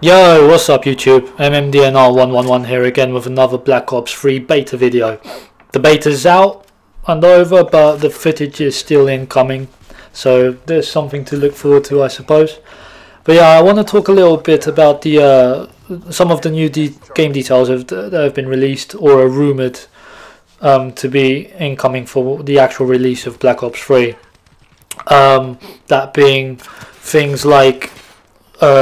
Yo, what's up YouTube? MMDNR111 here again with another Black Ops 3 beta video. The beta's out and over, but the footage is still incoming, so there's something to look forward to, I suppose. But yeah, I want to talk a little bit about the some of the new game details that have been released or are rumoured to be incoming for the actual release of Black Ops 3. That being things like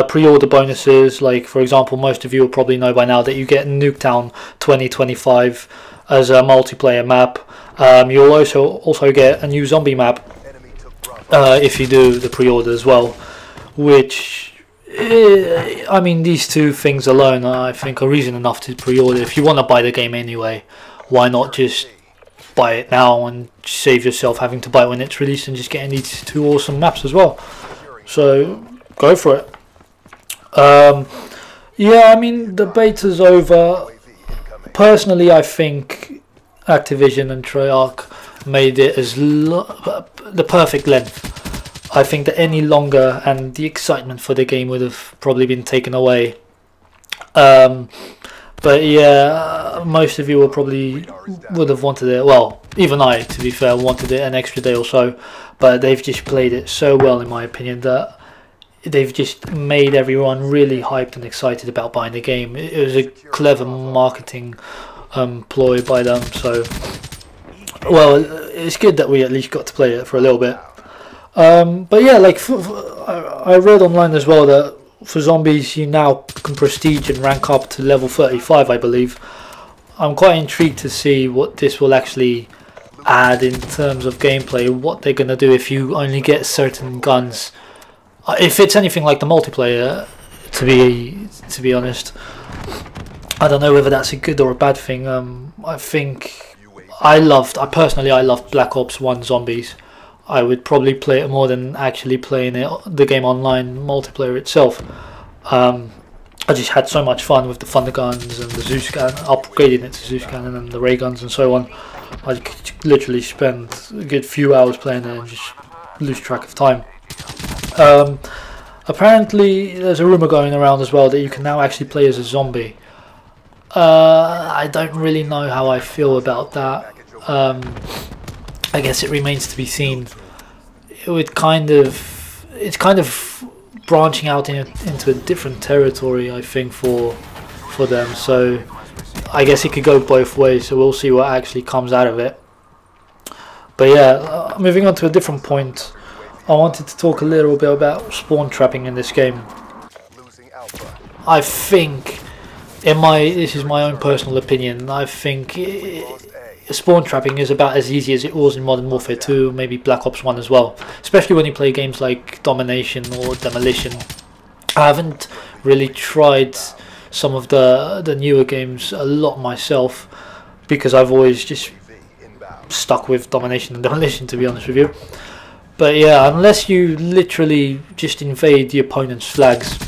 pre-order bonuses, like for example, most of you will probably know by now that you get Nuketown 2025 as a multiplayer map. You'll also get a new zombie map if you do the pre-order as well, which I mean, these two things alone I think are reason enough to pre-order. If you want to buy the game anyway, why not just buy it now and save yourself having to buy it when it's released and just getting these two awesome maps as well. So go for it. Yeah, I mean, the beta's over. Personally, I think Activision and Treyarch made it as the perfect length. I think that any longer and the excitement for the game would have probably been taken away. But yeah, most of you would have wanted it. Well, even I, to be fair, wanted it an extra day or so. But they've just played it so well, in my opinion, that they've just made everyone really hyped and excited about buying the game. It was a clever marketing ploy by them. So, well, it's good that we at least got to play it for a little bit. But yeah, like I read online as well that for zombies you now can prestige and rank up to level 35, I believe. I'm quite intrigued to see what this will actually add in terms of gameplay, what they're going to do if you only get certain guns. If it's anything like the multiplayer, to be honest, I don't know whether that's a good or a bad thing. I think I personally loved Black Ops 1 Zombies. I would probably play it more than actually playing the game online multiplayer itself. I just had so much fun with the Thunder Guns and the Zeus Cannon, upgrading it to Zeus Cannon and the Ray Guns and so on. I could literally spend a good few hours playing it and just lose track of time. Apparently there's a rumour going around as well that you can now actually play as a zombie. I don't really know how I feel about that. I guess it remains to be seen. It's kind of branching out into a different territory, I think, for them. So I guess it could go both ways. So we'll see what actually comes out of it. But yeah, moving on to a different point, I wanted to talk a little bit about spawn trapping in this game. I think, this is my own personal opinion, I think spawn trapping is about as easy as it was in Modern Warfare 2, maybe Black Ops 1 as well. Especially when you play games like Domination or Demolition. I haven't really tried some of the newer games a lot myself, because I've always just stuck with Domination and Demolition, to be honest with you. But yeah, unless you literally just invade the opponent's flags,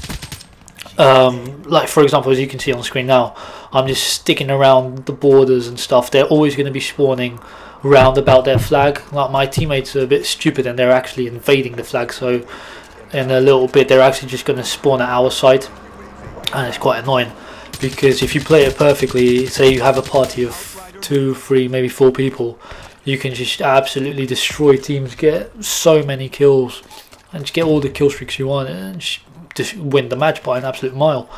like for example, as you can see on screen now, I'm just sticking around the borders and stuff. They're always going to be spawning round about their flag. Like, my teammates are a bit stupid and they're actually invading the flag, so in a little bit they're actually just going to spawn at our side, and it's quite annoying, because if you play it perfectly, say you have a party of 2, 3, maybe 4 people, you can just absolutely destroy teams, get so many kills, and just get all the kill streaks you want, and just win the match by an absolute mile.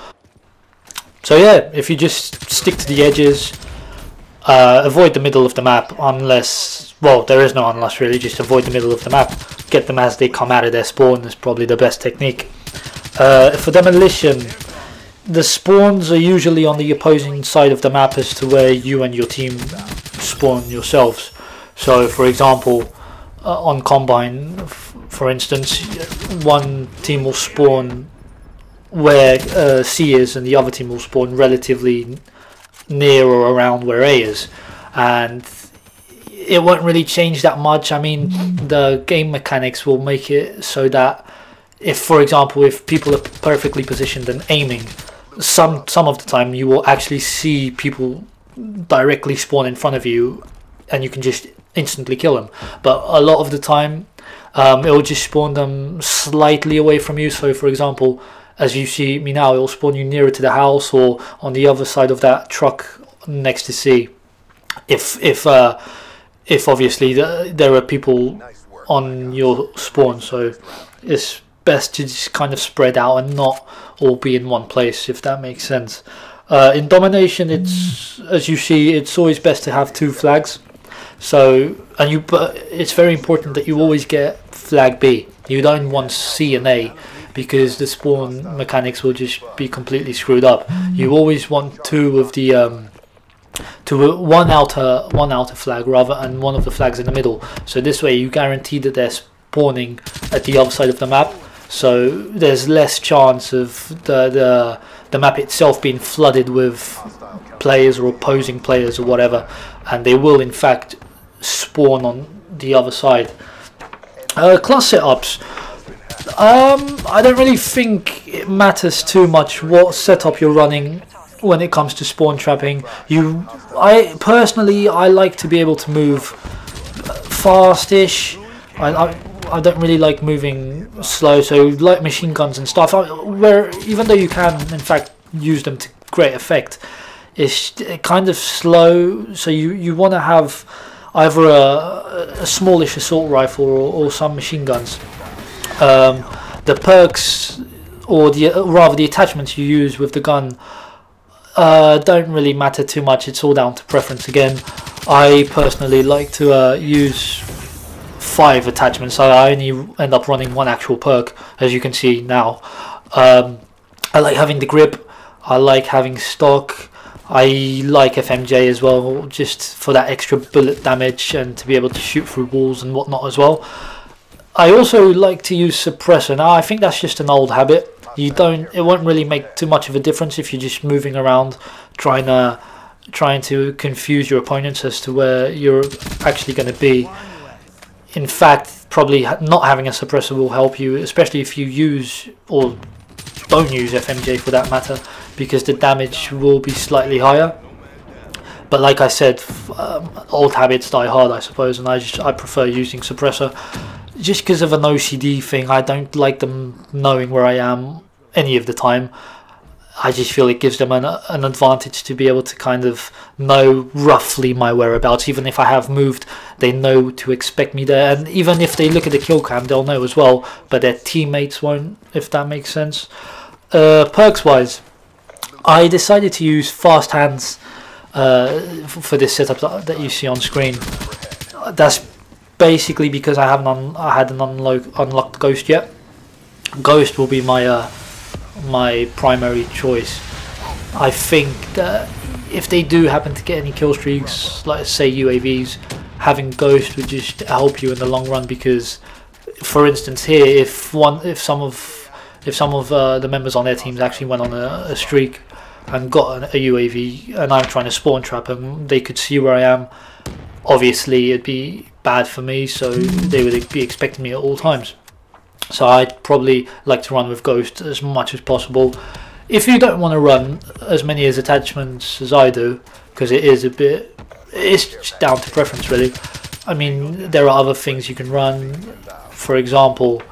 So yeah, if you just stick to the edges, avoid the middle of the map, unless, well, there is no unless really, just avoid the middle of the map, get them as they come out of their spawn is probably the best technique. For Demolition, the spawns are usually on the opposing side of the map as to where you and your team spawn yourselves. So for example, on Combine, for instance, one team will spawn where C is and the other team will spawn relatively near or around where A is, and it won't really change that much. I mean, the game mechanics will make it so that if, for example, if people are perfectly positioned and aiming, some of the time you will actually see people directly spawn in front of you and you can just instantly kill them. But a lot of the time it will just spawn them slightly away from you. So for example, as you see me now, it will spawn you nearer to the house or on the other side of that truck next to C. If obviously there are people on your spawn, so it's best to just kind of spread out and not all be in one place, if that makes sense. In Domination, it's, as you see, it's always best to have 2 flags. So, but it's very important that you always get flag B. You don't want C and A, because the spawn mechanics will just be completely screwed up. You always want 2 of the one outer flag rather, and one of the flags in the middle. So this way you guarantee that they're spawning at the other side of the map. So there's less chance of the map itself being flooded with players or opposing players or whatever, and they will in fact spawn on the other side. Class setups. I don't really think it matters too much what setup you're running when it comes to spawn trapping. I personally like to be able to move fast-ish. I don't really like moving slow, so light machine guns and stuff, where even though you can in fact use them to great effect, it's kind of slow. So you want to have either a smallish assault rifle or some machine guns. The perks, or rather the attachments you use with the gun, don't really matter too much. It's all down to preference again. I personally like to use 5 attachments, so I only end up running 1 actual perk, as you can see now. I like having the grip, I like having stock, I like FMJ as well, just for that extra bullet damage and to be able to shoot through walls and whatnot as well. I also like to use suppressor. Now I think that's just an old habit. It won't really make too much of a difference if you're just moving around trying to confuse your opponents as to where you're actually going to be. In fact, probably not having a suppressor will help you, especially if you use or don't use FMJ for that matter, because the damage will be slightly higher. But like I said, old habits die hard, I suppose, and I prefer using suppressor just because of an OCD thing. I don't like them knowing where I am any of the time. I just feel it gives them an advantage to be able to kind of know roughly my whereabouts. Even if I have moved, they know to expect me there. And even if they look at the kill cam, they'll know as well, but their teammates won't, if that makes sense. Perks wise, I decided to use fast hands for this setup that you see on screen. That's basically because I hadn't unlocked Ghost yet. Ghost will be my my primary choice. I think that if they do happen to get any kill streaks, like say UAVs, having Ghost would just help you in the long run, because for instance here, if some of the members on their teams actually went on a streak and got a UAV and I'm trying to spawn trap them, they could see where I am. Obviously it'd be bad for me, so they would be expecting me at all times. So I'd probably like to run with Ghost as much as possible. If you don't want to run as many as attachments as I do, because it's just down to preference really. I mean, there are other things you can run, for example.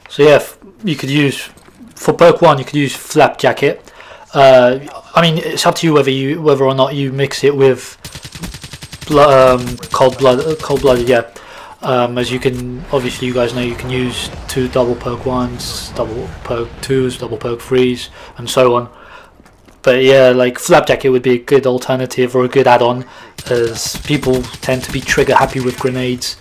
So yeah, you could use, for perk 1 you could use Flak Jacket. I mean, it's up to you whether or not you mix it with cold blooded, yeah. As you can, obviously you guys know, you can use 2 double perk 1s, double perk 2s, double perk 3s, and so on. But yeah, like Flak Jacket would be a good alternative or a good add-on, as people tend to be trigger happy with grenades,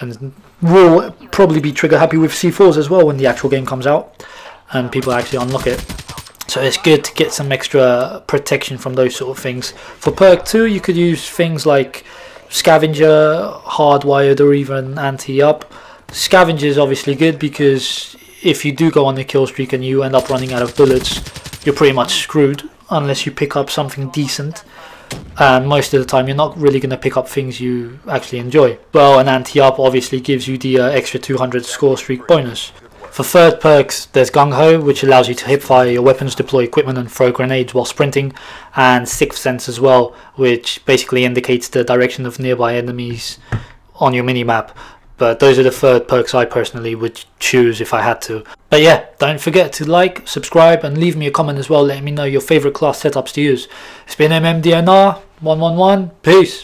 and will probably be trigger happy with C4s as well when the actual game comes out and people actually unlock it. So it's good to get some extra protection from those sort of things. For perk 2 you could use things like Scavenger, Hardwired, or even Anti-Up. Scavenger is obviously good because if you do go on a kill streak and you end up running out of bullets, you're pretty much screwed unless you pick up something decent, and most of the time you're not really going to pick up things you actually enjoy. Well, an Anti-Up obviously gives you the extra 200 score streak bonus. For third perks, there's Gung Ho, which allows you to hipfire your weapons, deploy equipment and throw grenades while sprinting, and Sixth Sense as well, which basically indicates the direction of nearby enemies on your minimap. but those are the 3rd perks I personally would choose if I had to. But yeah, don't forget to like, subscribe, and leave me a comment as well letting me know your favourite class setups to use. It's been MMDNR 111, peace.